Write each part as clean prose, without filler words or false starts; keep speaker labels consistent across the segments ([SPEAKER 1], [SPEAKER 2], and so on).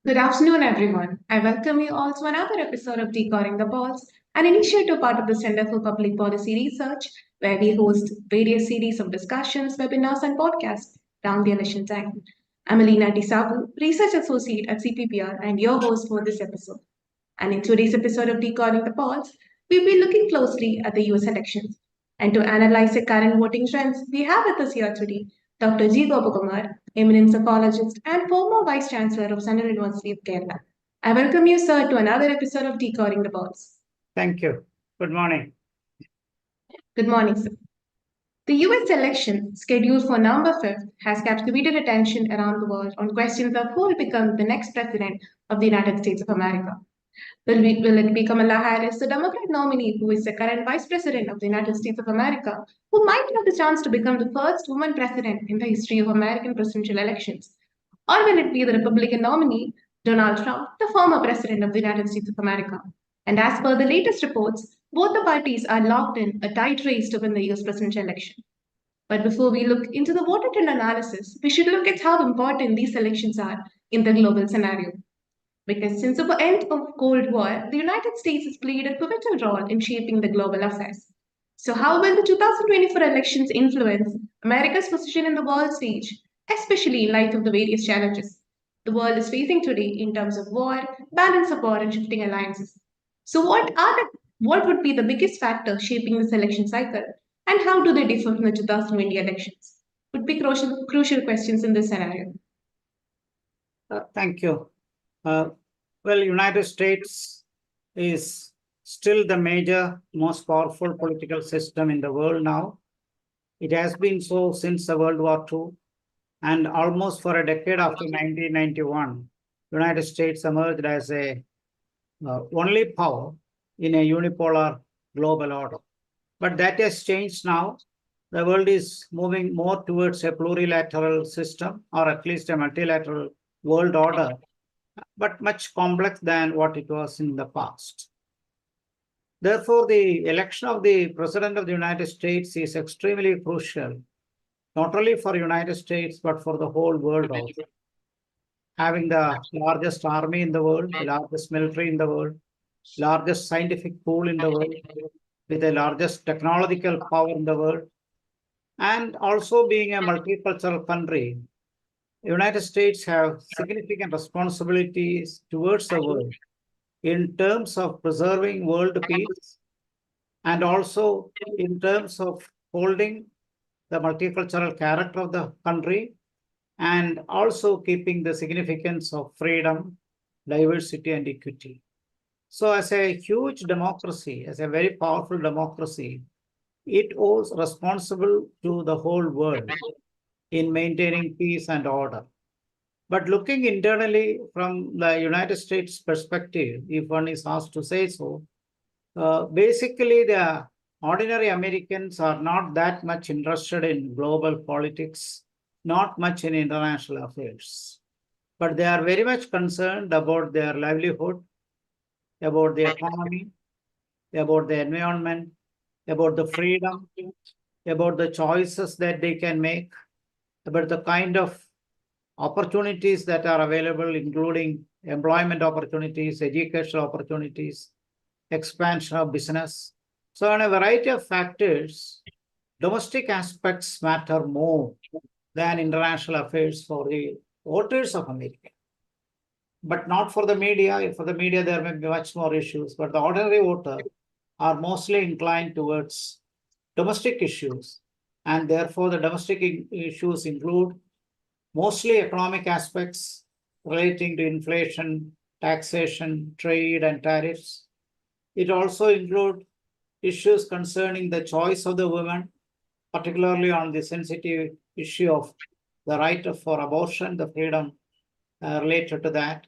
[SPEAKER 1] Good afternoon, everyone. I welcome you all to another episode of Decoding the Polls, an initiative part of the Center for Public Policy Research, where we host various series of discussions, webinars, and podcasts around the election time. I'm Aleena Sabu, Research Associate at CPPR, and your host for this episode. And in today's episode of Decoding the Polls, we'll be looking closely at the US elections. And to analyze the current voting trends, we have with us here today Dr. G. Gopa Kumar, Eminent Psephologist and former Vice Chancellor of Central University of Kerala. I welcome you, sir, to another episode of Decoding the Polls.
[SPEAKER 2] Thank you. Good morning.
[SPEAKER 1] Good morning, sir. The US election, scheduled for November 5th, has captivated attention around the world on questions of who will become the next president of the United States of America. Will it be Kamala Harris, the Democrat nominee who is the current Vice President of the United States of America, who might have the chance to become the first woman president in the history of American presidential elections? Or will it be the Republican nominee, Donald Trump, the former President of the United States of America? And as per the latest reports, both the parties are locked in a tight race to win the US presidential election. But before we look into the voter trend analysis, we should look at how important these elections are in the global scenario. Because since the end of Cold War, the United States has played a pivotal role in shaping the global affairs. So how will the 2024 elections influence America's position in the world stage, especially in light of the various challenges the world is facing today in terms of war, balance of power, and shifting alliances? So what would be the biggest factor shaping this election cycle, and how do they differ from the 2020 elections? Would be crucial questions in this scenario.
[SPEAKER 2] Thank you. Well, United States is still the major, most powerful political system in the world now. It has been so since the World War II, and almost for a decade after 1991, United States emerged as a only power in a unipolar global order. But that has changed now. The world is moving more towards a plurilateral system, or at least a multilateral world order, but much complex than what it was in the past. Therefore, the election of the President of the United States is extremely crucial, not only for the United States, but for the whole world also. Having the largest army in the world, the largest military in the world, largest scientific pool in the world, with the largest technological power in the world, and also being a multicultural country, the United States have significant responsibilities towards the world in terms of preserving world peace and also in terms of holding the multicultural character of the country and also keeping the significance of freedom, diversity, and equity. So as a huge democracy, as a very powerful democracy, it owes responsible to the whole world in maintaining peace and order. But looking internally from the United States perspective, if one is asked to say so, basically the ordinary Americans are not that much interested in global politics, not much in international affairs. But they are very much concerned about their livelihood, about the economy, about the environment, about the freedom, about the choices that they can make, about the kind of opportunities that are available, including employment opportunities, educational opportunities, expansion of business. So on a variety of factors, domestic aspects matter more than international affairs for the voters of America. But not for the media. For the media, there may be much more issues, but the ordinary voter are mostly inclined towards domestic issues. And therefore, the domestic issues include mostly economic aspects relating to inflation, taxation, trade, and tariffs. It also includes issues concerning the choice of the women, particularly on the sensitive issue of the right for abortion, the freedom related to that.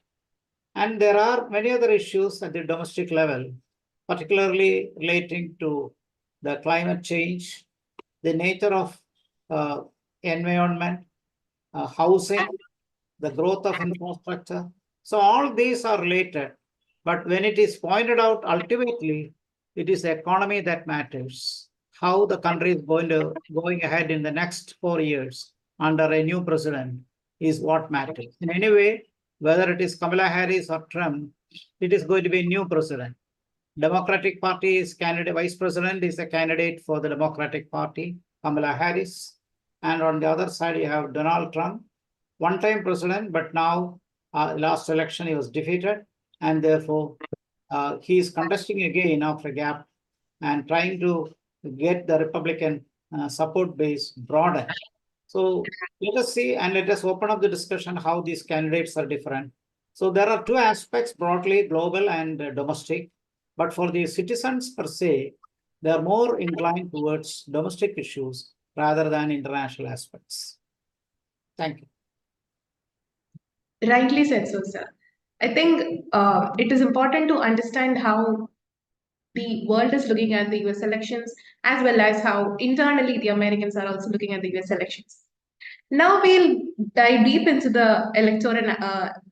[SPEAKER 2] And there are many other issues at the domestic level, particularly relating to the climate change, the nature of environment, housing, the growth of infrastructure. So all these are related. But when it is pointed out, ultimately, it is the economy that matters. How the country is going ahead in the next 4 years under a new president is what matters. In any way, whether it is Kamala Harris or Trump, it is going to be a new president. Democratic Party's candidate, vice president is a candidate for the Democratic Party, Kamala Harris. And on the other side, you have Donald Trump, one-time president, but now last election he was defeated. And therefore, he is contesting again after a gap and trying to get the Republican support base broadened. So let us see and let us open up the discussion how these candidates are different. So there are two aspects broadly, global and domestic. But for the citizens per se, they are more inclined towards domestic issues rather than international aspects. Thank you.
[SPEAKER 1] Rightly said so, sir. I think it is important to understand how the world is looking at the US elections, as well as how internally the Americans are also looking at the US elections. Now we'll dive deep into the electoral,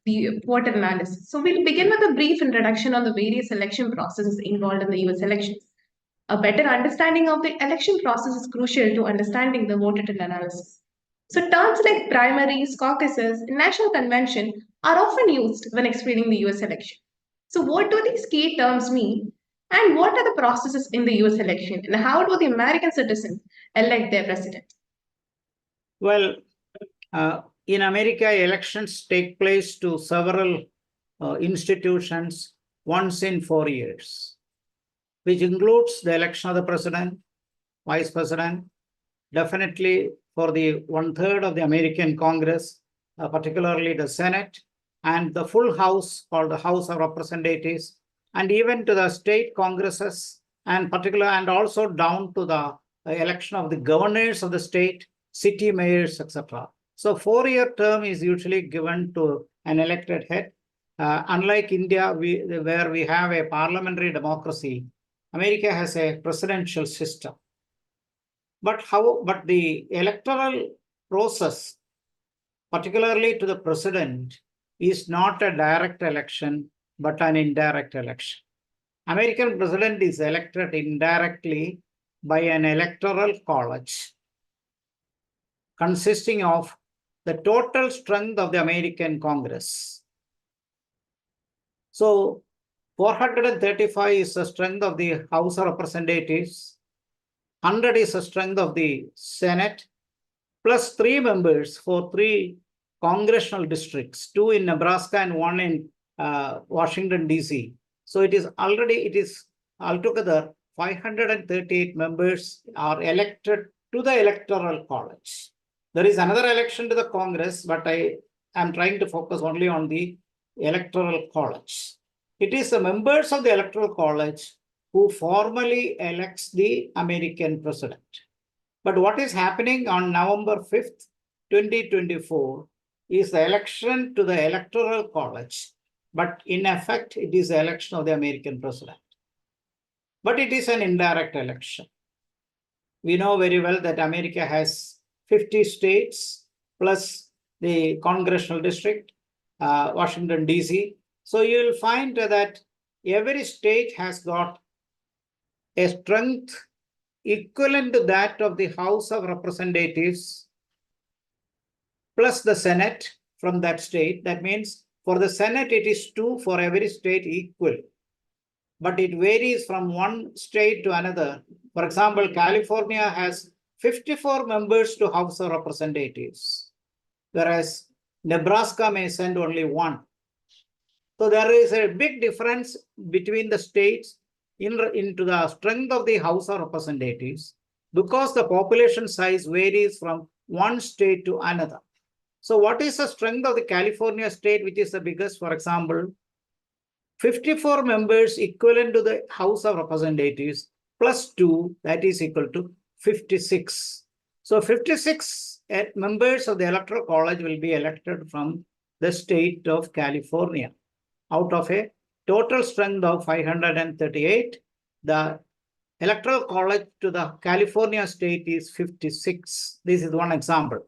[SPEAKER 1] the voter analysis. So we'll begin with a brief introduction on the various election processes involved in the US elections. A better understanding of the election process is crucial to understanding the voter analysis. So terms like primaries, caucuses, and national convention are often used when explaining the US election. So what do these key terms mean? And what are the processes in the US election? And how do the American citizens elect their president?
[SPEAKER 2] Well, in America, elections take place to several institutions once in 4 years, which includes the election of the president, vice president, definitely for the 1/3 of the American Congress, particularly the Senate, and the full House called the House of Representatives, and even to the state congresses, and also down to the election of the governors of the state, city mayors, etc. So 4-year term is usually given to an elected head. Unlike India, where we have a parliamentary democracy, America has a presidential system. But the electoral process, particularly to the president, is not a direct election, but an indirect election. American president is elected indirectly by an electoral college consisting of the total strength of the American Congress. So 435 is the strength of the House of Representatives, 100 is the strength of the Senate, plus 3 members for 3 congressional districts, 2 in Nebraska and 1 in Washington, D.C. So it is altogether 538 members are elected to the Electoral College. There is another election to the Congress, but I am trying to focus only on the Electoral College. It is the members of the Electoral College who formally elects the American president. But what is happening on November 5th, 2024 is the election to the Electoral College. But in effect, it is the election of the American president. But it is an indirect election. We know very well that America has 50 states plus the congressional district, Washington, D.C. So you will find that every state has got a strength equivalent to that of the House of Representatives plus the Senate from that state. That means for the Senate, it is 2 for every state equal. But it varies from one state to another. For example, California has 54 members to House of Representatives, whereas Nebraska may send only 1. So there is a big difference between the states into the strength of the House of Representatives because the population size varies from one state to another. So what is the strength of the California state, which is the biggest? For example, 54 members equivalent to the House of Representatives plus 2, that is equal to 56. So 56 members of the Electoral College will be elected from the state of California. Out of a total strength of 538, the Electoral College to the California state is 56. This is one example.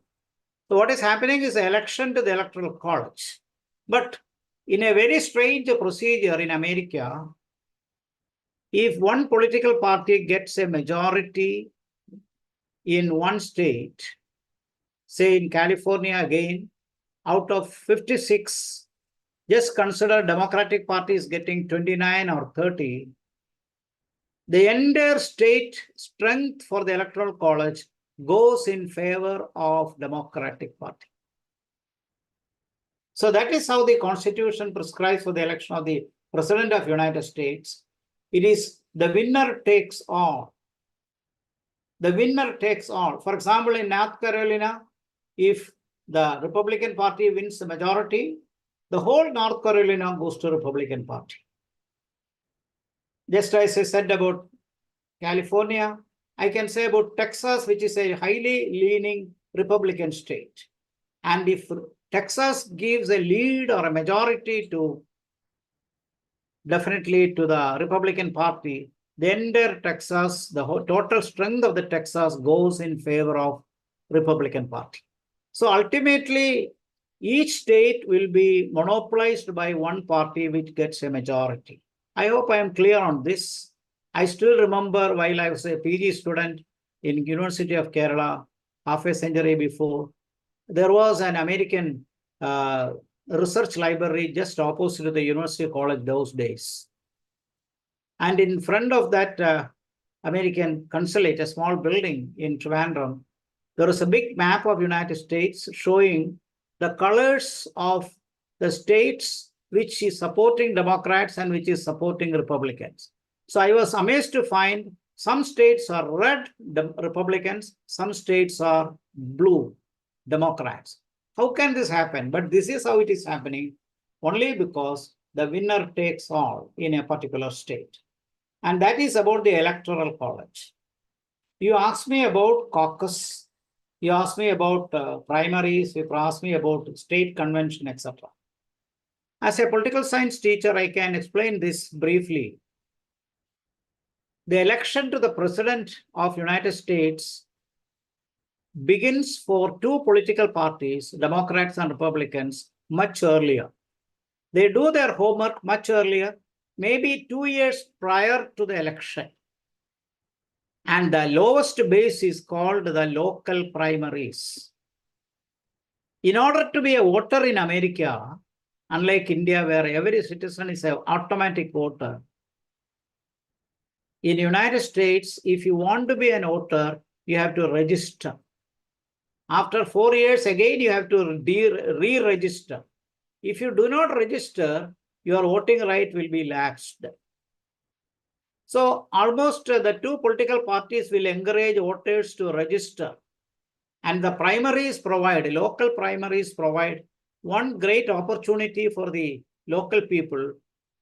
[SPEAKER 2] So what is happening is the election to the Electoral College. But in a very strange procedure in America, if one political party gets a majority in one state, say in California again, out of 56, Just consider Democratic Party is getting 29 or 30. The entire state strength for the Electoral College goes in favor of Democratic Party. So that is how the Constitution prescribes for the election of the President of the United States. It is the winner takes all. The winner takes all. For example, in North Carolina, if the Republican Party wins the majority, the whole North Carolina goes to Republican Party. Just as I said about California, I can say about Texas, which is a highly leaning Republican state. And if Texas gives a lead or a majority to definitely to the Republican Party, the entire Texas, the whole total strength of the Texas goes in favor of Republican Party. So ultimately, each state will be monopolized by one party which gets a majority. I hope I am clear on this. I still remember while I was a PG student in University of Kerala, half a century before, there was an American research library just opposite to the University College those days. And in front of that American consulate, a small building in Trivandrum, there was a big map of United States showing the colors of the states which is supporting Democrats and which is supporting Republicans. So I was amazed to find some states are red Republicans, some states are blue Democrats. How can this happen? But this is how it is happening only because the winner takes all in a particular state. And that is about the Electoral College. You asked me about caucus, you asked me about primaries, you asked me about state convention, etc. As a political science teacher, I can explain this briefly. The election to the President of United States begins for two political parties, Democrats and Republicans, much earlier. They do their homework much earlier, maybe 2 years prior to the election. And the lowest base is called the local primaries. In order to be a voter in America, unlike India where every citizen is an automatic voter, in the United States, if you want to be an voter, you have to register. After 4 years, again, you have to re-register. If you do not register, your voting right will be lapsed. So almost the two political parties will encourage voters to register. And the primaries provide, local primaries provide one great opportunity for the local people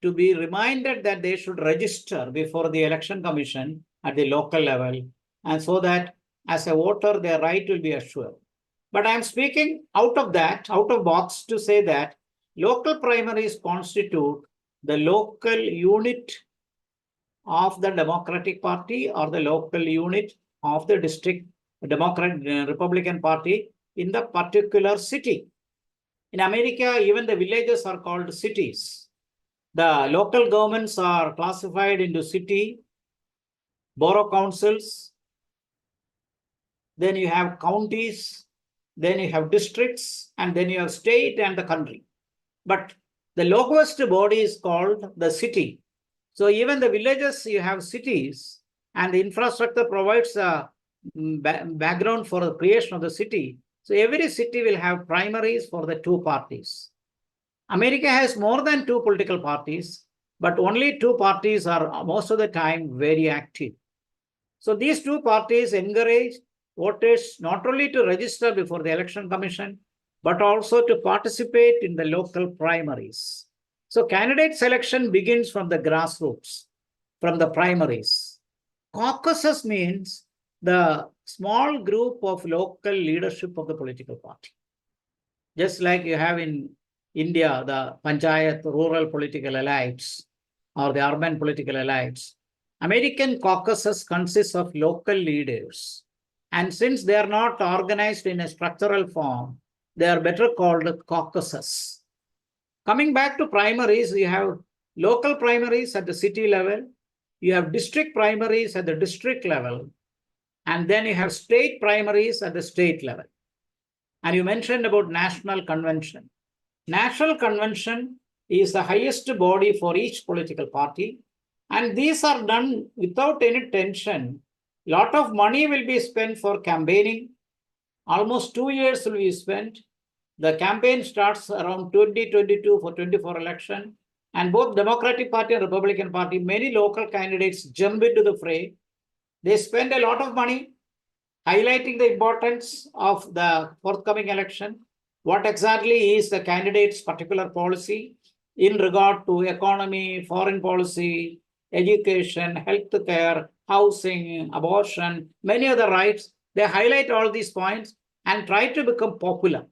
[SPEAKER 2] to be reminded that they should register before the election commission at the local level. And so that as a voter, their right will be assured. But I'm speaking out of box to say that local primaries constitute the local unit of the Democratic Party or the local unit of the district Republican Party in the particular city. In America, even the villages are called cities. The local governments are classified into city, borough councils, then you have counties, then you have districts, and then you have state and the country. But the lowest body is called the city. So even the villages, you have cities, and the infrastructure provides a background for the creation of the city. So every city will have primaries for the two parties. America has more than two political parties, but only two parties are most of the time very active. So these two parties encourage voters not only to register before the election commission, but also to participate in the local primaries. So candidate selection begins from the grassroots, from the primaries. Caucuses means the small group of local leadership of the political party. Just like you have in India, the panchayat, rural political elites, or the urban political elites. American caucuses consist of local leaders. And since they are not organized in a structural form, they are better called caucuses. Coming back to primaries, you have local primaries at the city level, you have district primaries at the district level, and then you have state primaries at the state level. And you mentioned about national convention. National convention is the highest body for each political party. And these are done without any tension. A lot of money will be spent for campaigning. Almost 2 years will be spent. The campaign starts around 2022 for 24 election. And both Democratic Party and Republican Party, many local candidates jump into the fray. They spend a lot of money highlighting the importance of the forthcoming election. What exactly is the candidate's particular policy in regard to economy, foreign policy, education, health care, housing, abortion, many other rights. They highlight all these points and try to become popular.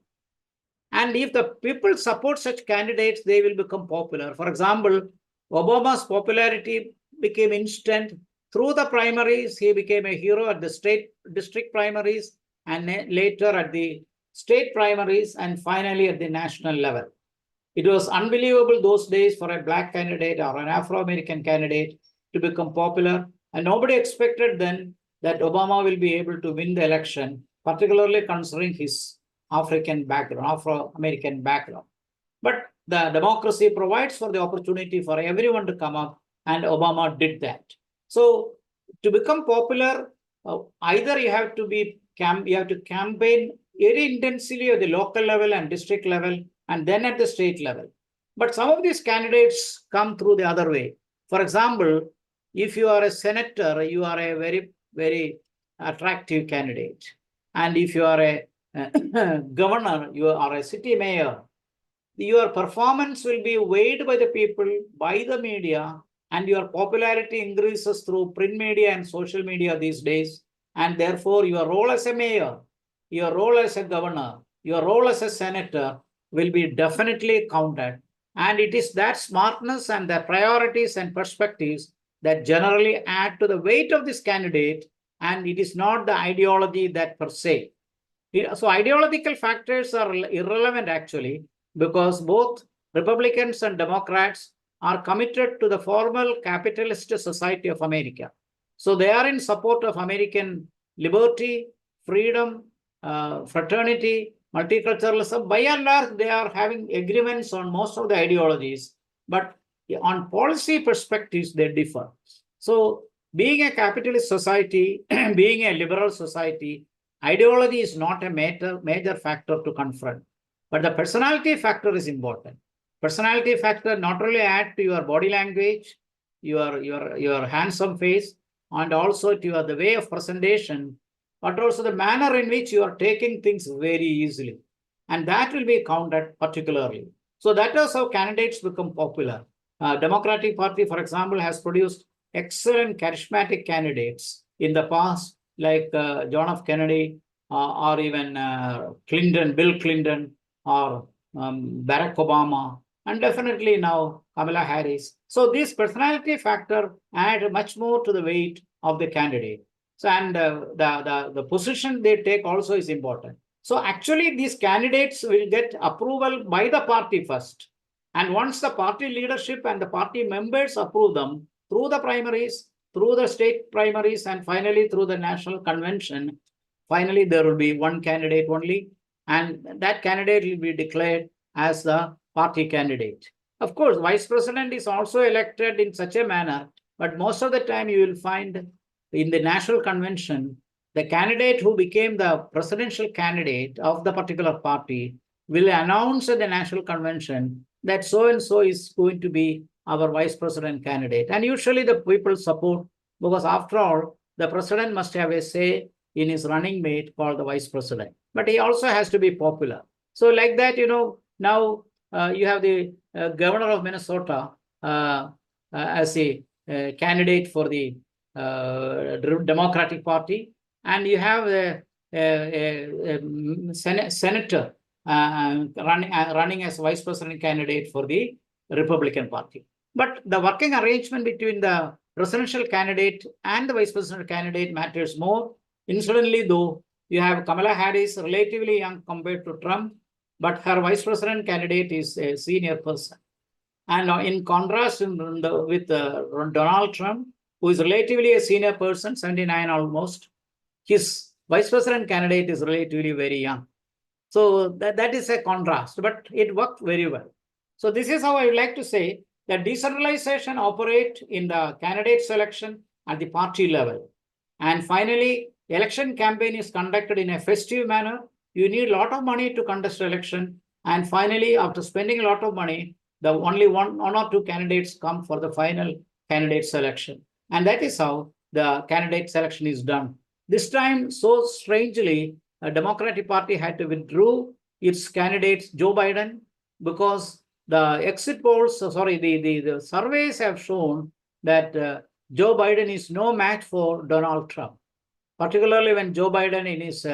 [SPEAKER 2] And if the people support such candidates, they will become popular. For example, Obama's popularity became instant. Through the primaries, he became a hero at the state district primaries, and later at the state primaries, and finally at the national level. It was unbelievable those days for a black candidate or an Afro-American candidate to become popular. And nobody expected then that Obama will be able to win the election, particularly considering his African background, Afro-American background. But the democracy provides for the opportunity for everyone to come up, and Obama did that. So to become popular, either you have to campaign very intensely at the local level and district level, and then at the state level. But some of these candidates come through the other way. For example, if you are a senator, you are a very, very attractive candidate. And if you are a governor, you are a city mayor, your performance will be weighed by the people, by the media, and your popularity increases through print media and social media these days. And therefore, your role as a mayor, your role as a governor, your role as a senator will be definitely counted. And it is that smartness and the priorities and perspectives that generally add to the weight of this candidate, and it is not the ideology that per se. So ideological factors are irrelevant actually, because both Republicans and Democrats are committed to the formal capitalist society of America. So they are in support of American liberty, freedom, fraternity, multiculturalism. By and large, they are having agreements on most of the ideologies, but on policy perspectives, they differ. So being a capitalist society, being a liberal society, ideology is not a major factor to confront, but the personality factor is important. Personality factor not only add to your body language, your handsome face, and also to the way of presentation, but also the manner in which you are taking things very easily. And that will be counted particularly. So that is how candidates become popular. Democratic Party, for example, has produced excellent charismatic candidates in the past, like John F. Kennedy, or even Bill Clinton, or Barack Obama, and definitely now Kamala Harris. So this personality factor add much more to the weight of the candidate. So and the position they take also is important. So actually these candidates will get approval by the party first. And once the party leadership and the party members approve them through the primaries, through the state primaries, and finally through the national convention, finally there will be one candidate only, and that candidate will be declared as the party candidate. Of course, vice president is also elected in such a manner, but most of the time you will find in the national convention, the candidate who became the presidential candidate of the particular party will announce at the national convention that so and so is going to be our vice president candidate. And usually the people support, because after all, the president must have a say in his running mate called the vice president. But he also has to be popular. So like that, now you have the governor of Minnesota as a candidate for the Democratic Party, and you have a senator running as vice president candidate for the Republican Party. But the working arrangement between the presidential candidate and the vice presidential candidate matters more. Incidentally, though, you have Kamala Harris, relatively young compared to Trump, but her vice president candidate is a senior person. And in contrast with Donald Trump, who is relatively a senior person, 79 almost, his vice president candidate is relatively very young. So that is a contrast, but it worked very well. So this is how I would like to say that decentralization operate in the candidate selection at the party level. And finally, election campaign is conducted in a festive manner. You need a lot of money to contest election. And finally, after spending a lot of money, the only one or two candidates come for the final candidate selection. And that is how the candidate selection is done. This time, so strangely, a Democratic Party had to withdraw its candidate, Joe Biden, because the exit polls, the surveys have shown that Joe Biden is no match for Donald Trump, particularly when Joe Biden in his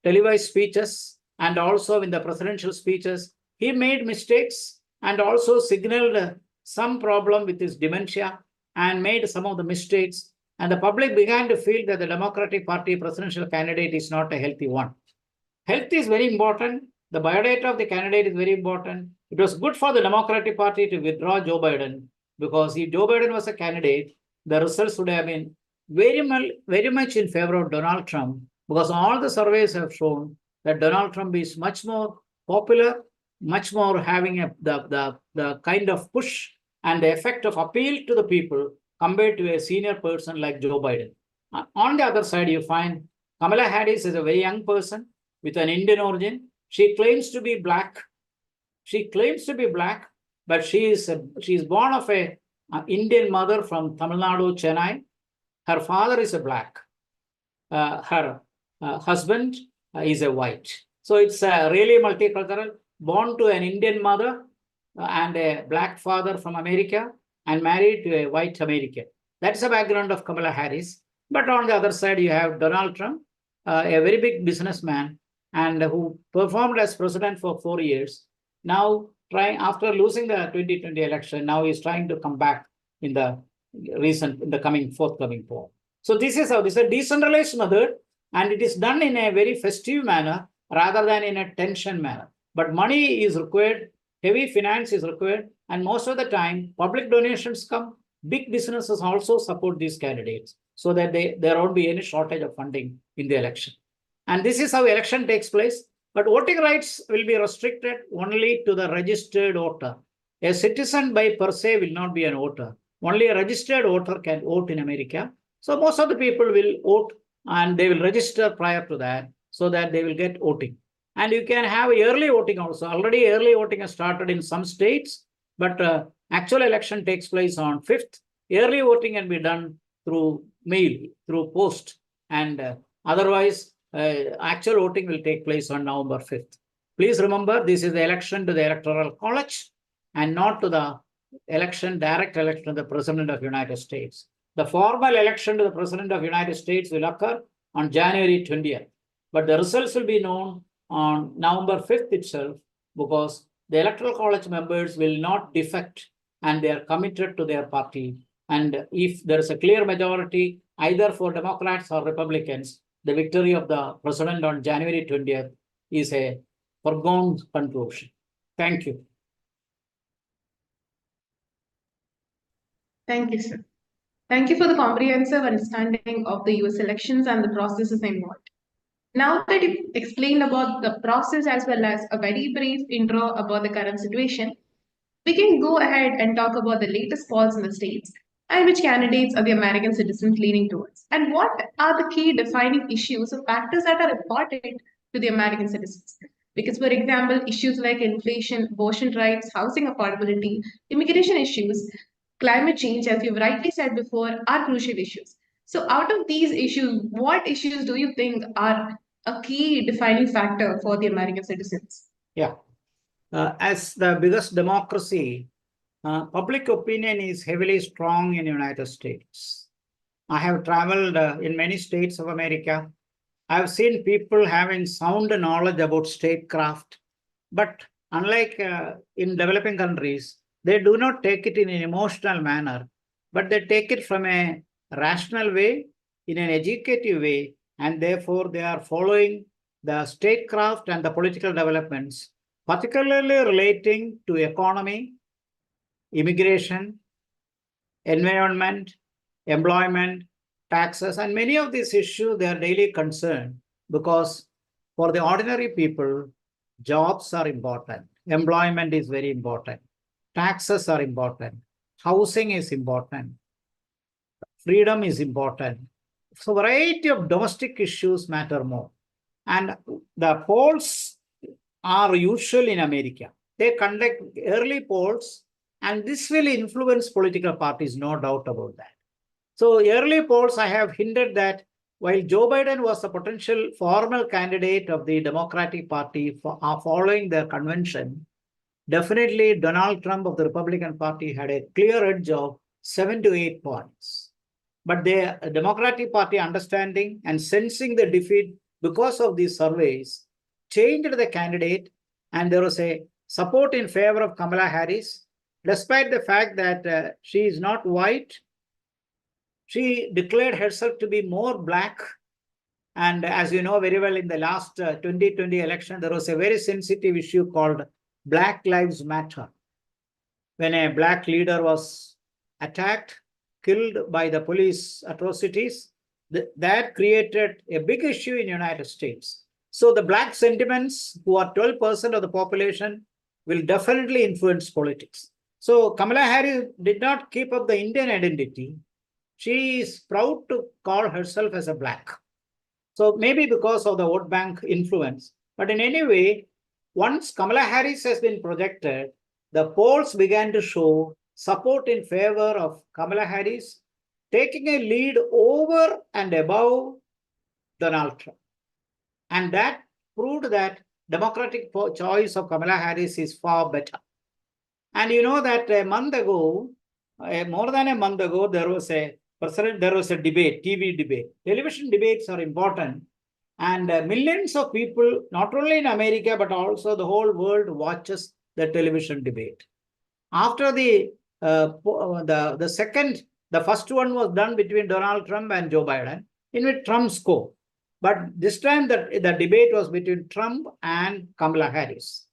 [SPEAKER 2] televised speeches and also in the presidential speeches, he made mistakes and also signaled some problem with his dementia and made some of the mistakes. And the public began to feel that the Democratic Party presidential candidate is not a healthy one. Health is very important. The biodata of the candidate is very important. It was good for the Democratic Party to withdraw Joe Biden because if Joe Biden was a candidate, the results would have been very much in favor of Donald Trump because all the surveys have shown that Donald Trump is much more popular, much more having the kind of push and the effect of appeal to the people compared to a senior person like Joe Biden. On the other side, you find Kamala Harris is a very young person with an Indian origin. She claims to be black. But she is born of a Indian mother from Tamil Nadu, Chennai. Her father is a black. Her husband is a white. So it's really multicultural. Born to an Indian mother and a black father from America and married to a white American. That's the background of Kamala Harris. But on the other side, you have Donald Trump, a very big businessman and who performed as president for 4 years. Now, after losing the 2020 election, now he's trying to come back in the forthcoming poll. So this is a decentralized method, and it is done in a very festive manner rather than in a tension manner. But money is required, heavy finance is required, and most of the time, public donations come. Big businesses also support these candidates so that there won't be any shortage of funding in the election. And this is how election takes place. But voting rights will be restricted only to the registered voter. A citizen by per se will not be an voter. Only a registered voter can vote in America. So most of the people will vote and they will register prior to that so that they will get voting. And you can have early voting also. Already early voting has started in some states, but actual election takes place on 5th. Early voting can be done through mail, through post, and otherwise actual voting will take place on November 5th. Please remember, this is the election to the Electoral College and not to the direct election of the President of the United States. The formal election to the President of the United States will occur on January 20th, but the results will be known on November 5th itself because the Electoral College members will not defect and they are committed to their party. And if there is a clear majority, either for Democrats or Republicans, the victory of the president on January 20th is a foregone conclusion. Thank you.
[SPEAKER 1] Thank you, sir. Thank you for the comprehensive understanding of the US elections and the processes involved. Now that you've explained about the process as well as a very brief intro about the current situation, we can go ahead and talk about the latest polls in the states and which candidates are the American citizens leaning towards, and what are the key defining issues or factors that are important to the American citizens. Because, for example, issues like inflation, abortion rights, housing affordability, immigration issues, climate change, as you've rightly said before, are crucial issues. So, out of these issues, what issues do you think are a key defining factor for the American citizens?
[SPEAKER 2] Yeah. As the biggest democracy, public opinion is heavily strong in the United States. I have traveled in many states of America. I've seen people having sound knowledge about statecraft, but unlike in developing countries, they do not take it in an emotional manner, but they take it from a rational way, in an educative way, and therefore they are following the statecraft and the political developments, particularly relating to economy, immigration, environment, employment, taxes, and many of these issues, they are daily concern because for the ordinary people, jobs are important. Employment is very important. taxes are important, housing is important, freedom is important. So variety of domestic issues matter more. And the polls are usual in America. They conduct early polls, and this will influence political parties, no doubt about that. So early polls, I have hinted that while Joe Biden was a potential formal candidate of the Democratic Party following the convention, definitely Donald Trump of the Republican Party had a clear edge of 7 to 8 points. But the Democratic Party, understanding and sensing the defeat because of these surveys, changed the candidate, and there was a support in favor of Kamala Harris, despite the fact that she is not white. She declared herself to be more black. And as you know very well, in the last 2020 election, there was a very sensitive issue called Black Lives Matter. When a black leader was attacked, killed by the police atrocities, that created a big issue in the United States. So the black sentiments, who are 12% of the population, will definitely influence politics. So Kamala Harris did not keep up the Indian identity. She is proud to call herself as a black. So maybe because of the vote bank influence. But in any way, once Kamala Harris has been projected, the polls began to show support in favor of Kamala Harris, taking a lead over and above Donald Trump. And that proved that Democratic choice of Kamala Harris is far better. And you know that a month ago, more than a month ago, there was a debate, TV debate. Television debates are important. And millions of people, not only in America, but also the whole world, watches the television debate. After the first one was done between Donald Trump and Joe Biden, in which Trump scored. But this time the debate was between Trump and Kamala Harris.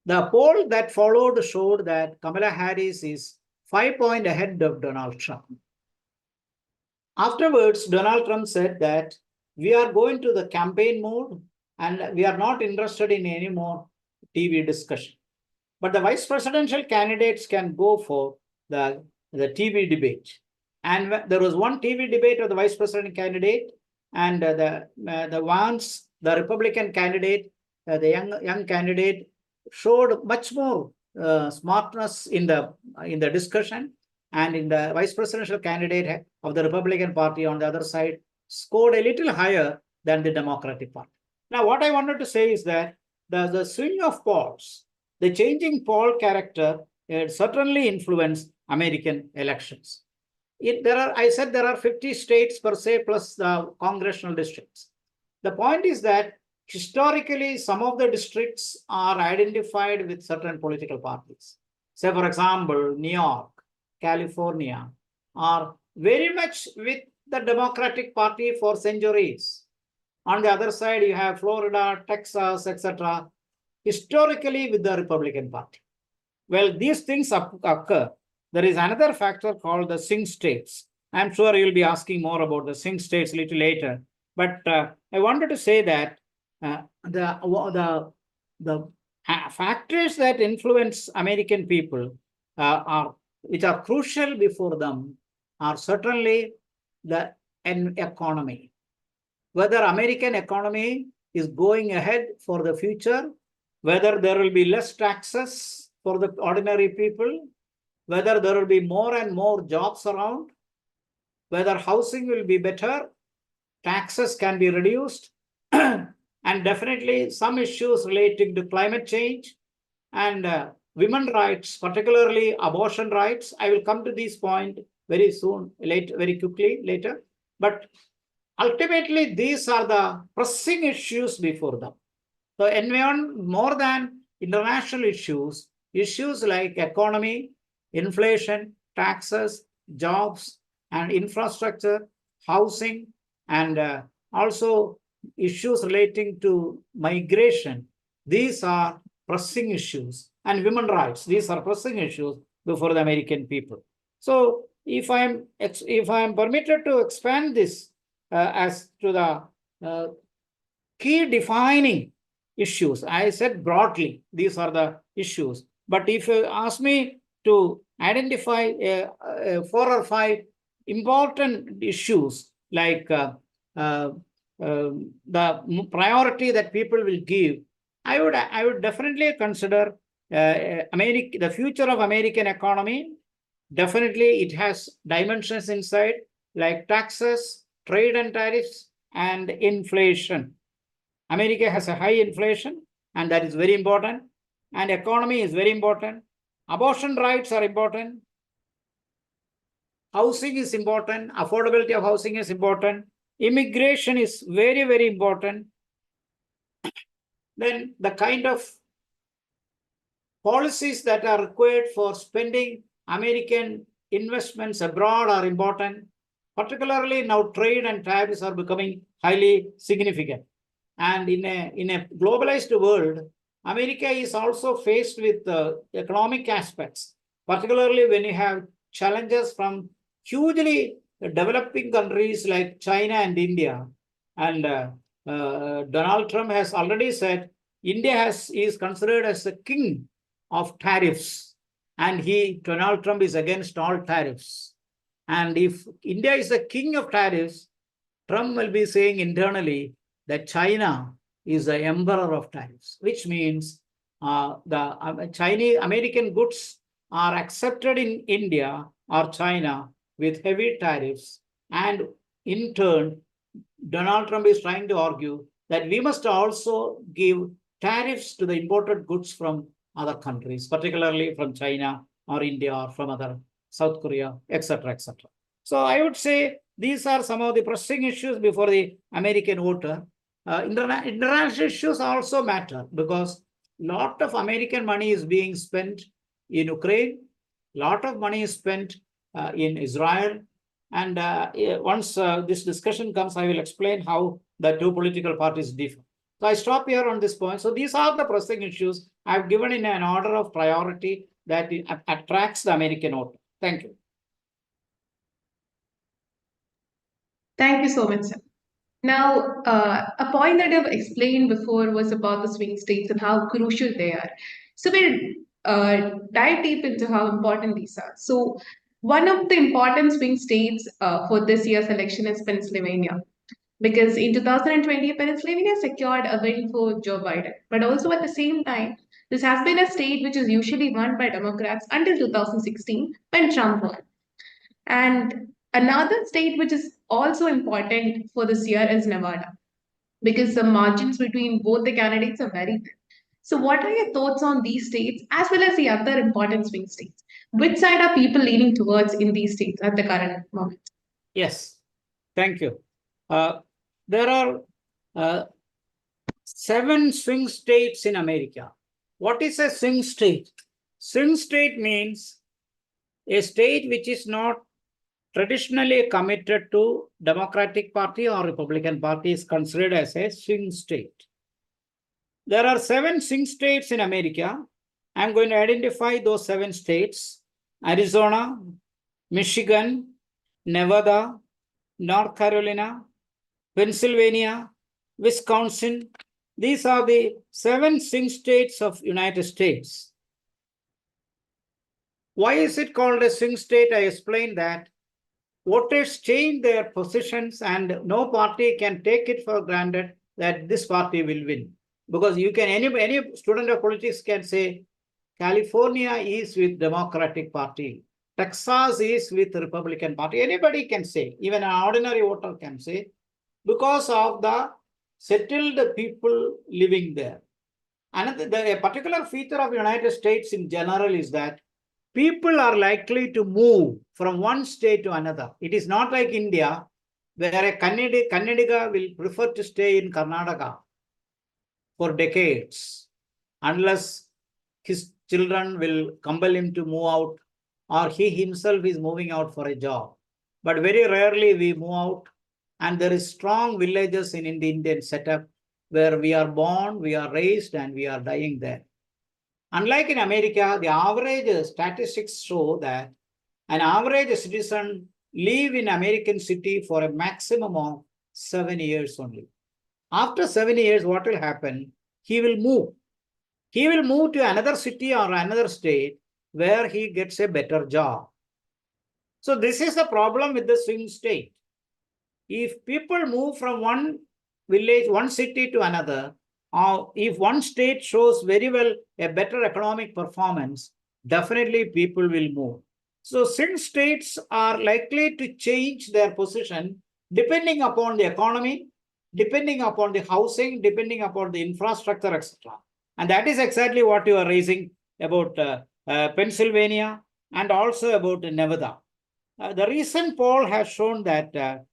[SPEAKER 2] The poll that followed showed that Kamala Harris is 5 points ahead of Donald Trump. Afterwards, Donald Trump said that we are going to the campaign mode and we are not interested in any more TV discussion. But the vice presidential candidates can go for the TV debate. And there was one TV debate of the vice president candidate, and the Republican candidate, the young candidate, showed much more smartness in the discussion, and in the vice presidential candidate of the Republican Party on the other side scored a little higher than the Democratic Party. Now, what I wanted to say is that the swing of polls, the changing poll character, certainly influenced American elections. I said there are 50 states per se plus the congressional districts. The point is that historically, some of the districts are identified with certain political parties. Say, for example, New York, California are very much with the Democratic Party for centuries. On the other side, you have Florida, Texas, etc., historically with the Republican Party. Well, these things occur. There is another factor called the swing states. I'm sure you'll be asking more about the swing states a little later. But I wanted to say that the factors that influence American people which are crucial before them are certainly the economy. Whether American economy is going ahead for the future, whether there will be less taxes for the ordinary people, whether there will be more and more jobs around, whether housing will be better, taxes can be reduced, and definitely some issues relating to climate change and women's rights, particularly abortion rights. I will come to this point very soon, very quickly later. But ultimately, these are the pressing issues before them. So, more than international issues, issues like economy, inflation, taxes, jobs, and infrastructure, housing, and also issues relating to migration. These are pressing issues, and women's rights. These are pressing issues before the American people. So, if I am permitted to expand this as to the key defining issues, I said broadly, these are the issues. But if you ask me to identify 4 or 5 important issues, like the priority that people will give, I would definitely consider the future of American economy. Definitely, it has dimensions inside, like taxes, trade and tariffs, and inflation. America has a high inflation, and that is very important. And economy is very important. Abortion rights are important. Housing is important. Affordability of housing is important. Immigration is very, very important. Then the kind of policies that are required for spending American investments abroad are important. Particularly now, trade and tariffs are becoming highly significant. And in a globalized world, America is also faced with economic aspects, particularly when you have challenges from hugely developing countries like China and India. And Donald Trump has already said India is considered as the king of tariffs, and Donald Trump is against all tariffs. And if India is the king of tariffs, Trump will be saying internally that China is the emperor of tariffs, which means the Chinese American goods are accepted in India or China with heavy tariffs. And in turn, Donald Trump is trying to argue that we must also give tariffs to the imported goods from other countries, particularly from China or India or from other South Korea, etc., etc. So I would say these are some of the pressing issues before the American voter. International issues also matter because a lot of American money is being spent in Ukraine, a lot of money is spent in Israel. And once this discussion comes, I will explain how the two political parties differ. So I stop here on this point. So these are the pressing issues I've given in an order of priority that attracts the American voter. Thank you.
[SPEAKER 1] Thank you so much, sir. Now, a point that I've explained before was about the swing states and how crucial they are. So we'll dive deep into how important these are. So one of the important swing states for this year's election is Pennsylvania, because in 2020, Pennsylvania secured a win for Joe Biden. But also at the same time, this has been a state which is usually won by Democrats until 2016 when Trump won. And another state which is also important for this year is Nevada, because the margins between both the candidates are very thin. So, what are your thoughts on these states as well as the other important swing states? Which side are people leaning towards in these states at the current moment?
[SPEAKER 2] Yes, thank you. There are 7 swing states in America. What is a swing state? Swing state means a state which is not traditionally committed to Democratic Party or Republican Party is considered as a swing state. There are 7 swing states in America. I'm going to identify those 7 states: Arizona, Michigan, Nevada, North Carolina, Pennsylvania, Wisconsin. These are the 7 swing states of United States. Why is it called a swing state? I explained that voters change their positions and no party can take it for granted that this party will win. Because you can, any student of politics can say, California is with Democratic Party, Texas is with Republican Party. Anybody can say, even an ordinary voter can say, because of the settled people living there. A particular feature of the United States in general is that people are likely to move from one state to another. It is not like India, where a Kannadiga will prefer to stay in Karnataka for decades, unless his children will compel him to move out, or he himself is moving out for a job. But very rarely we move out, and there is strong villages in the Indian setup where we are born, we are raised, and we are dying there. Unlike in America, the average statistics show that an average citizen live in American city for a maximum of 7 years only. After 7 years, what will happen? He will move. he will move to another city or another state where he gets a better job. So this is the problem with the swing state. If people move from one village, one city to another, or if one state shows very well a better economic performance, definitely people will move. So swing states are likely to change their position depending upon the economy, depending upon the housing, depending upon the infrastructure, etc. And that is exactly what you are raising about Pennsylvania and also about Nevada. The recent poll has shown that the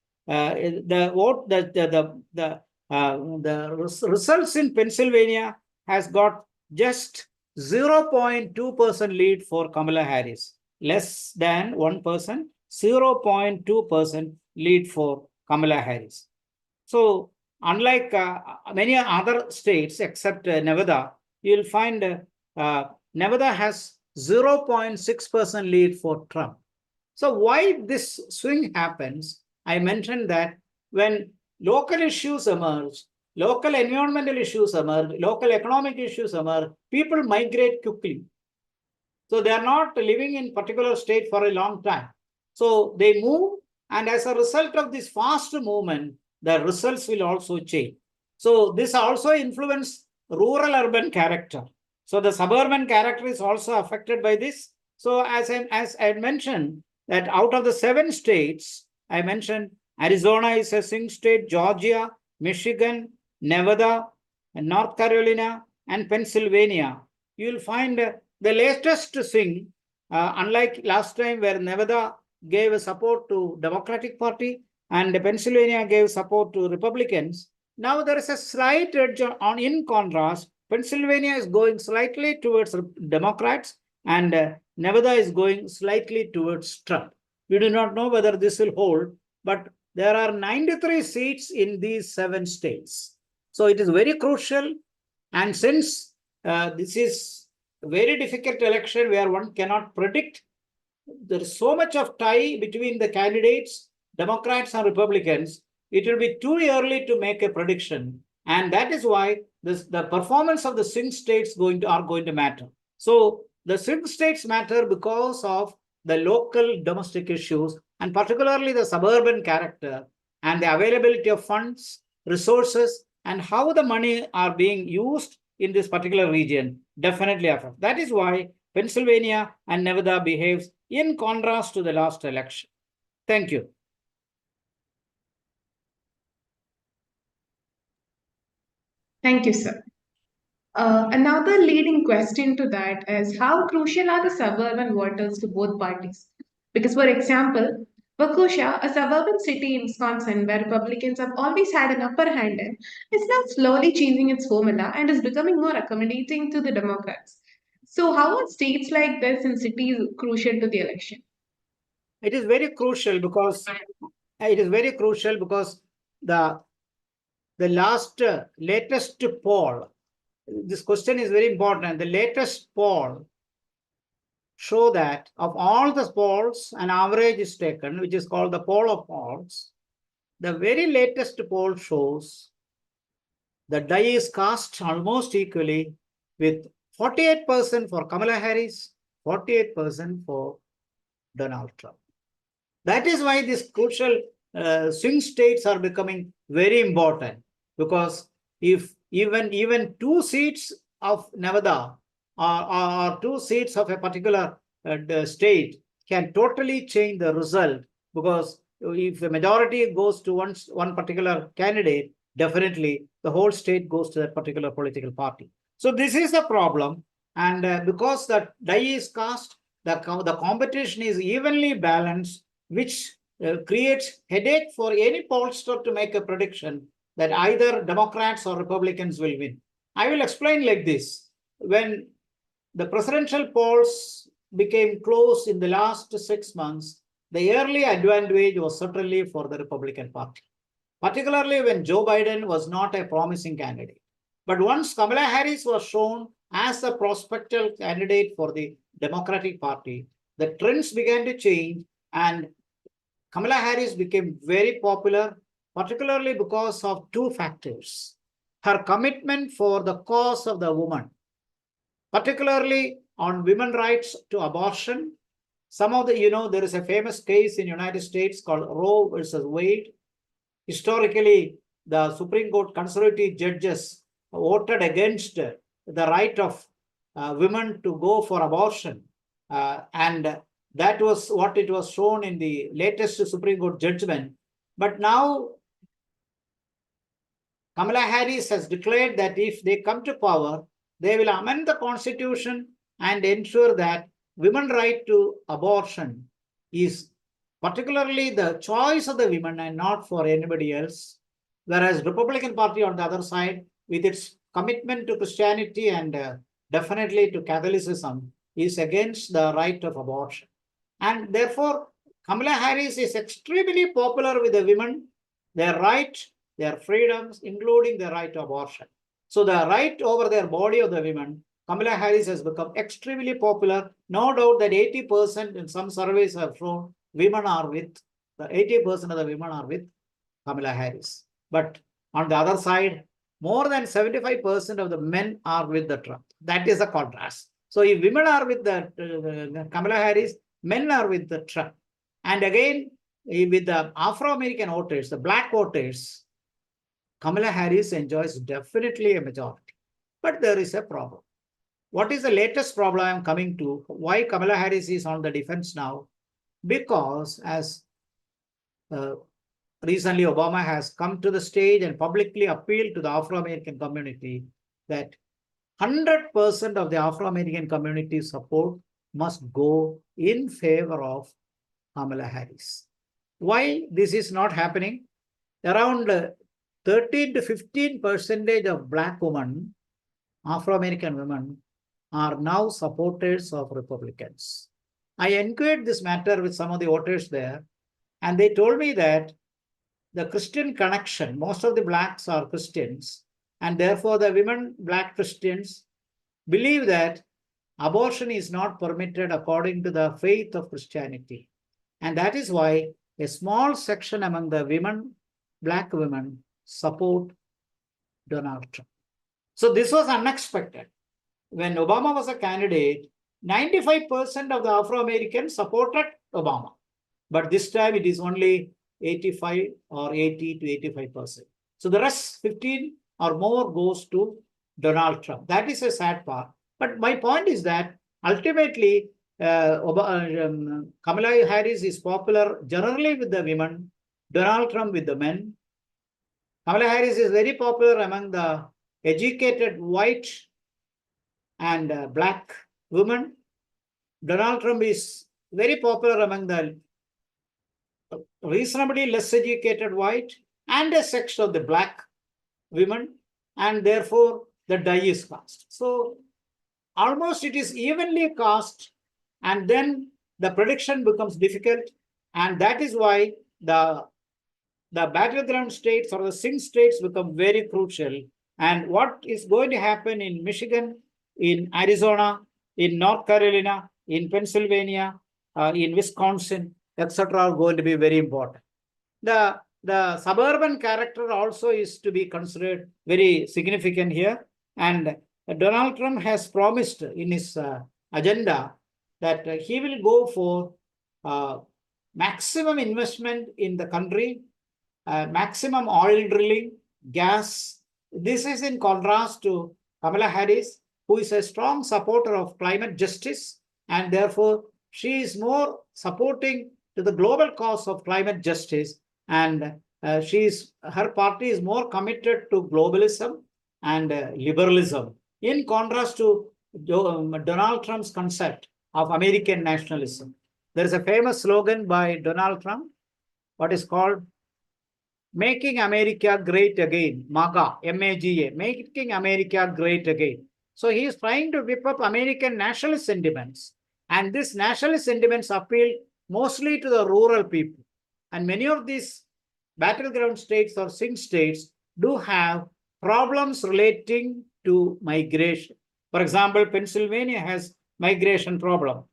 [SPEAKER 2] results in Pennsylvania has got just 0.2% lead for Kamala Harris, less than 1%, 0.2% lead for Kamala Harris. So, unlike many other states except Nevada, you'll find Nevada has 0.6% lead for Trump. So why this swing happens, I mentioned that when local issues emerge, local environmental issues emerge, local economic issues emerge, people migrate quickly. So they are not living in particular state for a long time. So they move, and as a result of this fast movement, the results will also change. So this also influences rural-urban character. So the suburban character is also affected by this. So as I mentioned, that out of the 7 states, I mentioned Arizona is a swing state, Georgia, Michigan, Nevada, and North Carolina, and Pennsylvania. You will find the latest swing, unlike last time where Nevada gave support to Democratic Party and Pennsylvania gave support to Republicans. Now there is a slight edge on. In contrast, Pennsylvania is going slightly towards Democrats and Nevada is going slightly towards Trump. We do not know whether this will hold, but there are 93 seats in these 7 states. So it is very crucial. And since this is a very difficult election where one cannot predict, there is so much of tie between the candidates, Democrats and Republicans, it will be too early to make a prediction. And that is why the performance of the swing states are going to matter. So the swing states matter because of the local domestic issues, and particularly the suburban character and the availability of funds, resources, and how the money are being used in this particular region definitely affect. That is why Pennsylvania and Nevada behaves in contrast to the last election. Thank you.
[SPEAKER 1] Thank you, sir. Another leading question to that is how crucial are the suburban voters to both parties? Because, for example, Waukesha, a suburban city in Wisconsin where Republicans have always had an upper hand in, is now slowly changing its formula and is becoming more accommodating to the Democrats. So, how are states like this in cities crucial to the election?
[SPEAKER 2] It is very crucial because the last latest poll, this question is very important. The latest poll show that of all the polls, an average is taken, which is called the poll of polls. The very latest poll shows the die is cast almost equally with 48% for Kamala Harris, 48% for Donald Trump. That is why these crucial swing states are becoming very important, because if even 2 seats of Nevada or 2 seats of a particular state can totally change the result, because if the majority goes to one particular candidate, definitely the whole state goes to that particular political party. So this is a problem, and because the die is cast, the competition is evenly balanced, which creates headache for any pollster to make a prediction that either Democrats or Republicans will win. I will explain like this. When the presidential polls became close in the last 6 months, the early advantage was certainly for the Republican Party, particularly when Joe Biden was not a promising candidate. But once Kamala Harris was shown as the prospective candidate for the Democratic Party, the trends began to change, and Kamala Harris became very popular, particularly because of 2 factors. Her commitment for the cause of the woman. particularly on women's rights to abortion. Some of the, there is a famous case in United States called Roe versus Wade. Historically, the Supreme Court conservative judges voted against the right of women to go for abortion. And that was what it was shown in the latest Supreme Court judgment. But now Kamala Harris has declared that if they come to power, they will amend the Constitution and ensure that women's right to abortion is particularly the choice of the women and not for anybody else. Whereas Republican Party on the other side, with its commitment to Christianity and definitely to Catholicism, is against the right of abortion. And therefore, Kamala Harris is extremely popular with the women, their right, their freedoms, including the right to abortion. So the right over their body of the women, Kamala Harris has become extremely popular. No doubt that 80% in some surveys have shown women are with, the 80% of the women are with Kamala Harris. But on the other side, more than 75% of the men are with the Trump. That is a contrast. So if women are with the Kamala Harris, men are with the Trump. And again, with the Afro-American voters, the black voters, Kamala Harris enjoys definitely a majority. But there is a problem. What is the latest problem I'm coming to? Why Kamala Harris is on the defense now? Because as recently Obama has come to the stage and publicly appealed to the Afro-American community that 100% of the Afro-American community support must go in favor of Kamala Harris. Why this is not happening? Around 13 to 15% of Black women, Afro-American women, are now supporters of Republicans. I inquired this matter with some of the voters there, and they told me that the Christian connection, most of the Blacks are Christians, and therefore the women, Black Christians, believe that abortion is not permitted according to the faith of Christianity. And that is why a small section among the women, Black women, support Donald Trump. So this was unexpected. When Obama was a candidate, 95% of the Afro-Americans supported Obama. But this time it is only 85 or 80 to 85%. So the rest 15 or more goes to Donald Trump. That is a sad part. But my point is that ultimately Kamala Harris is popular generally with the women, Donald Trump with the men. Kamala Harris is very popular among the educated white and Black women. Donald Trump is very popular among the reasonably less educated white and a section of the Black women, and therefore the die is cast. So almost it is evenly cast, and then the prediction becomes difficult, and that is why the battleground states or the swing states become very crucial. And what is going to happen in Michigan, in Arizona, in North Carolina, in Pennsylvania, in Wisconsin, etc., are going to be very important. The suburban character also is to be considered very significant here. And Donald Trump has promised in his agenda that he will go for maximum investment in the country, maximum oil drilling, gas. This is in contrast to Kamala Harris, who is a strong supporter of climate justice, and therefore she is more supporting to the global cause of climate justice, and her party is more committed to globalism and liberalism, in contrast to Donald Trump's concept of American nationalism. There is a famous slogan by Donald Trump, what is called Making America Great Again, MAGA, M-A-G-A, Making America Great Again. So he is trying to whip up American nationalist sentiments, and this nationalist sentiments appeal mostly to the rural people. And many of these battleground states or swing states do have problems relating to migration. For example, Pennsylvania has migration problem.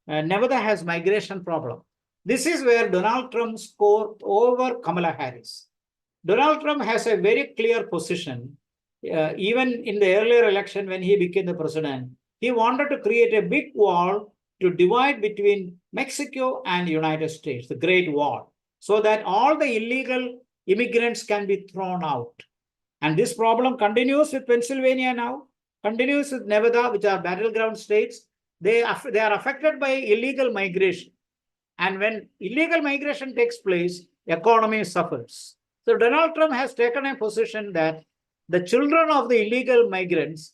[SPEAKER 2] Nevada has migration problem. This is where Donald Trump scored over Kamala Harris. Donald Trump has a very clear position even in the earlier election when he became the president, he wanted to create a big wall to divide between Mexico and United States, the Great Wall, so that all the illegal immigrants can be thrown out. And this problem continues with Pennsylvania now, continues with Nevada, which are battleground states. They are affected by illegal migration. And when illegal migration takes place, economy suffers. So Donald Trump has taken a position that the children of the illegal migrants,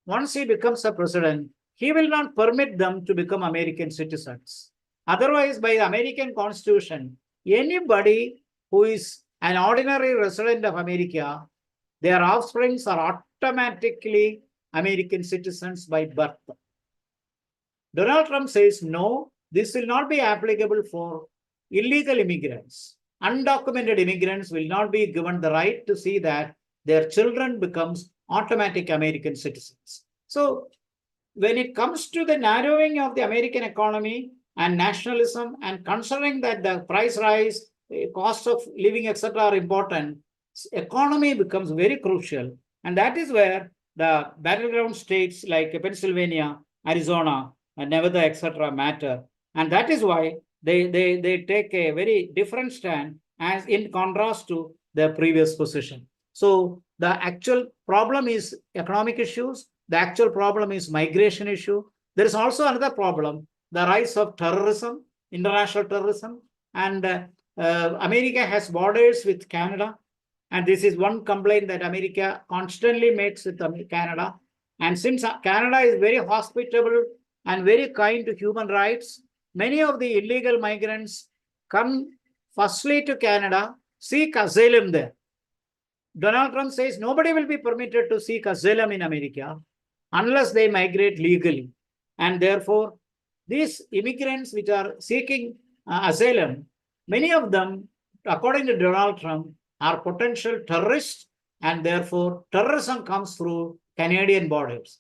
[SPEAKER 2] once he becomes a president, he will not permit them to become American citizens. Otherwise, by the American Constitution, anybody who is an ordinary resident of America, their offsprings are automatically American citizens by birth. Donald Trump says, no, this will not be applicable for illegal immigrants. Undocumented immigrants will not be given the right to see that their children becomes automatic American citizens. So when it comes to the narrowing of the American economy and nationalism, and considering that the price rise, cost of living, etc., are important, economy becomes very crucial. And that is where the battleground states like Pennsylvania, Arizona, and Nevada, etc., matter. And that is why they take a very different stand as in contrast to their previous position. So the actual problem is economic issues. The actual problem is migration issue. There is also another problem, the rise of terrorism, international terrorism. And America has borders with Canada. And this is one complaint that America constantly makes with Canada. And since Canada is very hospitable and very kind to human rights, many of the illegal migrants come firstly to Canada, seek asylum there. Donald Trump says nobody will be permitted to seek asylum in America unless they migrate legally. And therefore, these immigrants which are seeking asylum, many of them, according to Donald Trump, are potential terrorists, and therefore terrorism comes through Canadian borders.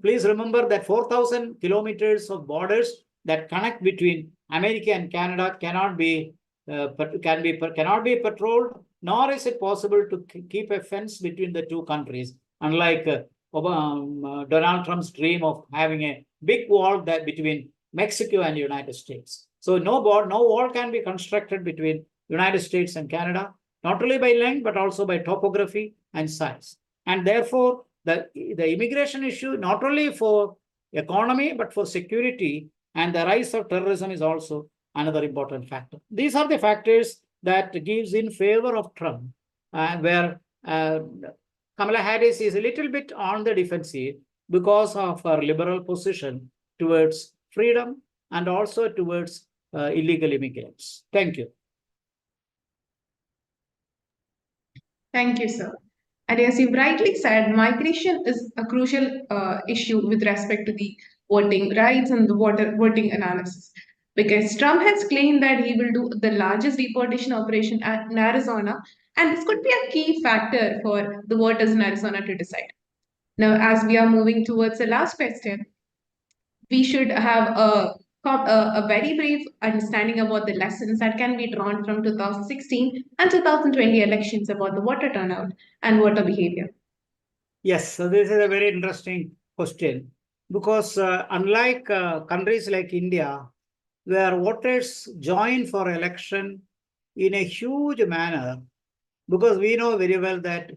[SPEAKER 2] Please remember that 4,000 kilometers of borders that connect between America and Canada cannot be patrolled, nor is it possible to keep a fence between the two countries, unlike Donald Trump's dream of having a big wall that between Mexico and United States. So no wall can be constructed between United States and Canada, not only by length, but also by topography and size. And therefore, the immigration issue, not only for economy, but for security and the rise of terrorism is also another important factor. These are the factors that gives in favor of Trump, where Kamala Harris is a little bit on the defensive because of her liberal position towards freedom and also towards illegal immigrants. Thank you.
[SPEAKER 1] Thank you, sir. And as you rightly said, migration is a crucial issue with respect to the voting rights and the voting analysis. Because Trump has claimed that he will do the largest deportation operation in Arizona, and this could be a key factor for the voters in Arizona to decide. Now, as we are moving towards the last question, we should have a very brief understanding about the lessons that can be drawn from 2016 and 2020 elections about the voter turnout and voter behavior.
[SPEAKER 2] Yes, so this is a very interesting question because unlike countries like India, where voters join for election in a huge manner, because we know very well that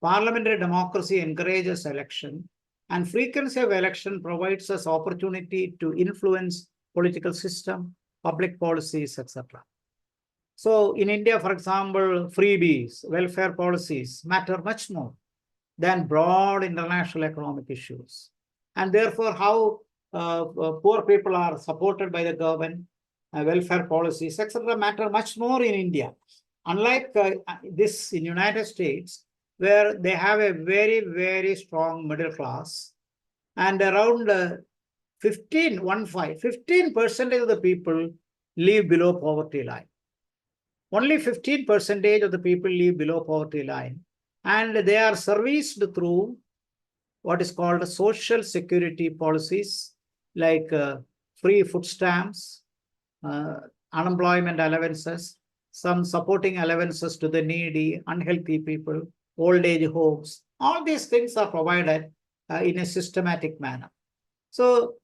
[SPEAKER 2] parliamentary democracy encourages election, and frequency of election provides us opportunity to influence political system, public policies, etc. So in India, for example, freebies, welfare policies matter much more than broad international economic issues. And therefore, how poor people are supported by the government, welfare policies, etc., matter much more in India. Unlike this in United States, where they have a very, very strong middle class, and around 15% of the people live below poverty line. Only 15% of the people live below poverty line, and they are serviced through what is called social security policies like free food stamps, unemployment allowances, some supporting allowances to the needy, unhealthy people, old age homes, All these things are provided in a systematic manner. So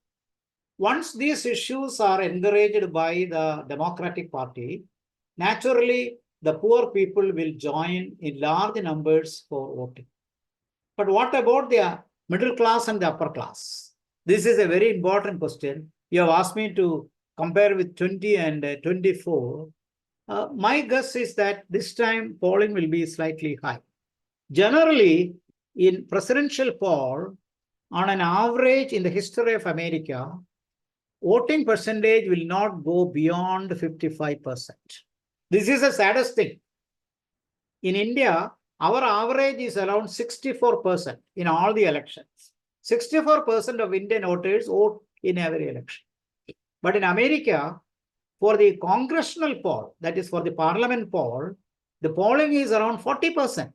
[SPEAKER 2] once these issues are encouraged by the Democratic Party, naturally the poor people will join in large numbers for voting. But what about the middle class and the upper class? This is a very important question. You have asked me to compare with 20 and 24. My guess is that this time polling will be slightly high. Generally, in presidential poll, on an average in the history of America, voting percentage will not go beyond 55%. This is the saddest thing. In India, our average is around 64% in all the elections. 64% of Indian voters vote in every election. But in America, for the congressional poll, that is for the parliament poll, the polling is around 40%.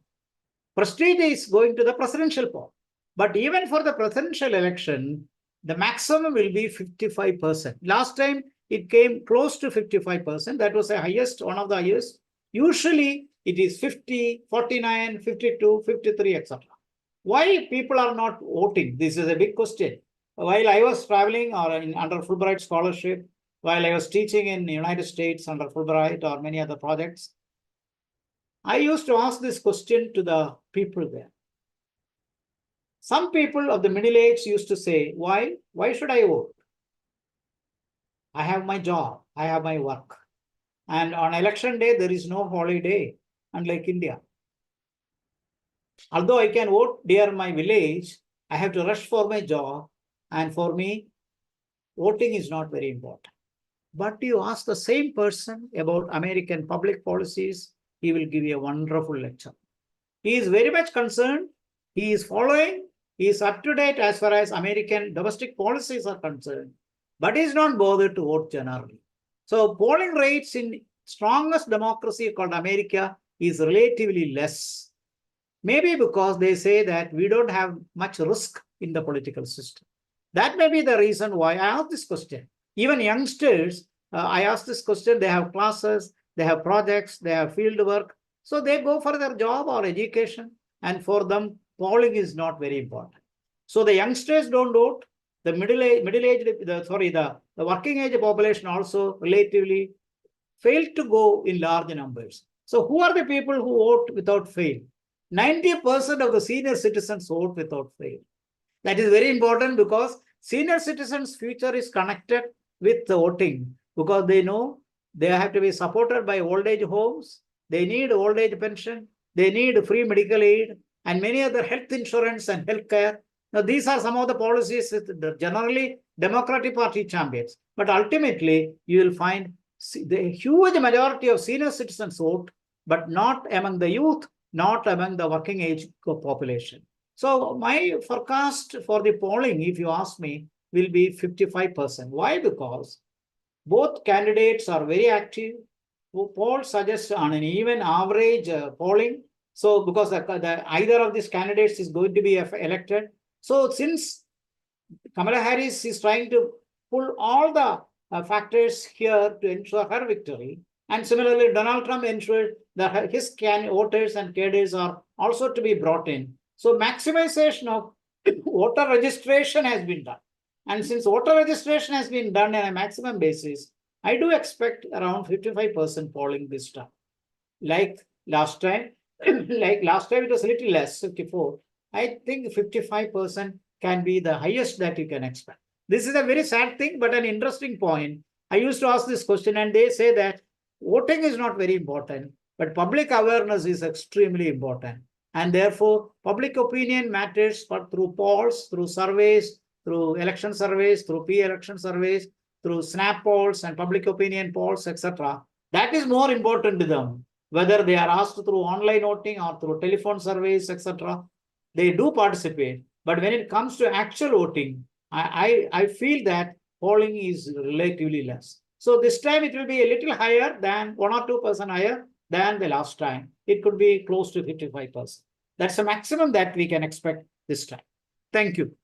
[SPEAKER 2] Prestige is going to the presidential poll. But even for the presidential election, the maximum will be 55%. Last time it came close to 55%. That was the highest, one of the highest. Usually it is 50, 49, 52, 53, etc. Why people are not voting? This is a big question. While I was traveling or under Fulbright scholarship, while I was teaching in the United States under Fulbright or many other projects, I used to ask this question to the people there. Some people of the middle age used to say, why should I vote? I have my job, I have my work. And on election day, there is no holiday, unlike India. Although I can vote near my village, I have to rush for my job. And for me, voting is not very important. But you ask the same person about American public policies, he will give you a wonderful lecture. He is very much concerned. He is following. He is up to date as far as American domestic policies are concerned. But he is not bothered to vote generally. So polling rates in strongest democracy called America is relatively less. Maybe because they say that we don't have much risk in the political system. That may be the reason why I asked this question. Even youngsters, I asked this question, they have classes, they have projects, they have field work. So they go for their job or education, and for them, polling is not very important. So the youngsters don't vote. The the working age population also relatively failed to go in large numbers. So who are the people who vote without fail? 90% of the senior citizens vote without fail. That is very important because senior citizens' future is connected with the voting because they know they have to be supported by old age homes, they need old age pension, they need free medical aid, and many other health insurance and health care. Now, these are some of the policies that generally Democratic Party champions. But ultimately, you will find the huge majority of senior citizens vote, but not among the youth, not among the working age population. So my forecast for the polling, if you ask me, will be 55%. Why? Because both candidates are very active. Polls suggest on an even average polling. So because either of these candidates is going to be elected. So since Kamala Harris is trying to pull all the factors here to ensure her victory, and similarly, Donald Trump ensured that his voters and cadres are also to be brought in. So maximization of voter registration has been done. And since voter registration has been done on a maximum basis, I do expect around 55% polling this time. Like last time, it was a little less, 54. I think 55% can be the highest that you can expect. This is a very sad thing, but an interesting point. I used to ask this question, and they say that voting is not very important, but public awareness is extremely important. And therefore, public opinion matters, but through polls, through surveys, through election surveys, through pre-election surveys, through snap polls and public opinion polls, etc. That is more important to them. Whether they are asked through online voting or through telephone surveys, etc., they do participate. But when it comes to actual voting, I feel that polling is relatively less. So this time it will be a little higher than 1 or 2% higher than the last time. It could be close to 55%. That's the maximum that we can expect this time. Thank you.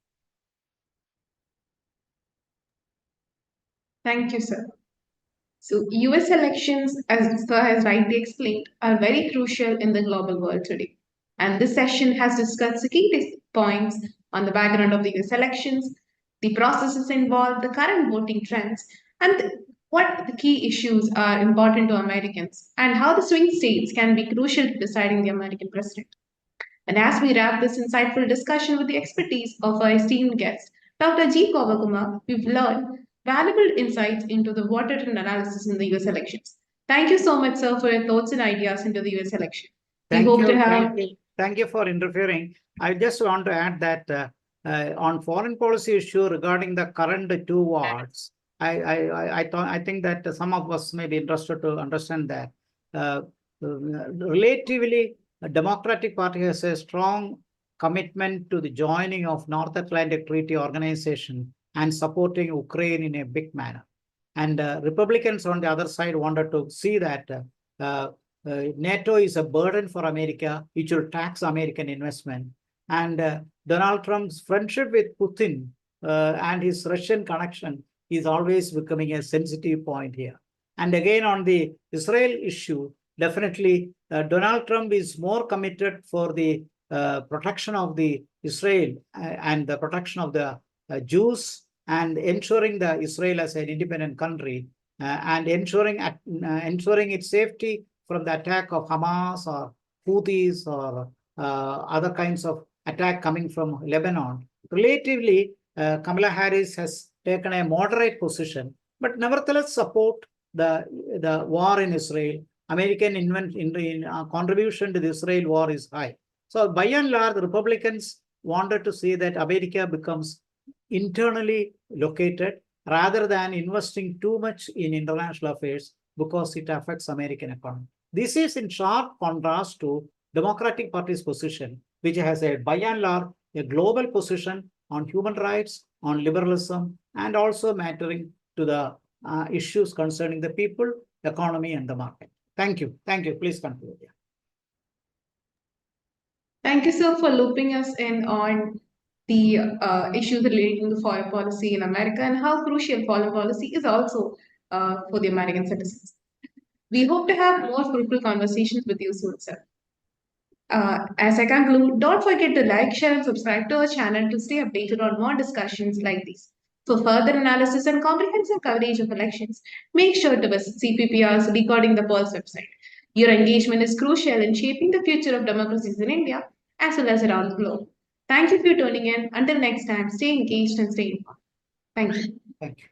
[SPEAKER 1] Thank you, sir. So, US elections, as Sir has rightly explained, are very crucial in the global world today. And this session has discussed the key points on the background of the US elections, the processes involved, the current voting trends, and what the key issues are important to Americans, and how the swing states can be crucial to deciding the American president. And as we wrap this insightful discussion with the expertise of our esteemed guest, Dr. G. Kumar, we've learned valuable insights into the water trend analysis in the US elections. Thank you so much, sir, for your thoughts and ideas into the US election. We
[SPEAKER 2] Thank
[SPEAKER 1] hope to
[SPEAKER 2] you.
[SPEAKER 1] have.
[SPEAKER 2] Thank you for interfering. I just want to add that on foreign policy issue regarding the current two wars, I think that some of us may be interested to understand that relatively, the Democratic Party has a strong commitment to the joining of North Atlantic Treaty Organization and supporting Ukraine in a big manner. And Republicans on the other side wanted to see that NATO is a burden for America. It should tax American investment. And Donald Trump's friendship with Putin and his Russian connection is always becoming a sensitive point here. And again, on the Israel issue, definitely Donald Trump is more committed for the protection of the Israel and the protection of the Jews and ensuring the Israel as an independent country and ensuring its safety from the attack of Hamas or Houthis or other kinds of attack coming from Lebanon. Relatively, Kamala Harris has taken a moderate position, but nevertheless support the war in Israel. American contribution to the Israel war is high. So by and large, the Republicans wanted to see that America becomes internally located rather than investing too much in international affairs because it affects American economy. This is in sharp contrast to Democratic Party's position, which has a by and large a global position on human rights, on liberalism, and also mattering to the issues concerning the people, economy, and the market. Thank you. Thank you. Please conclude. Yeah.
[SPEAKER 1] Thank you, sir, for looping us in on the issues relating to foreign policy in America and how crucial foreign policy is also for the American citizens. We hope to have more fruitful conversations with you soon, sir. As I conclude, don't forget to like, share, and subscribe to our channel to stay updated on more discussions like these. For further analysis and comprehensive coverage of elections, make sure to visit CPPR's Recording the Pulse website. Your engagement is crucial in shaping the future of democracies in India as well as around the globe. Thank you for tuning in. Until next time, stay engaged and stay informed. Thank you.
[SPEAKER 2] Thank you.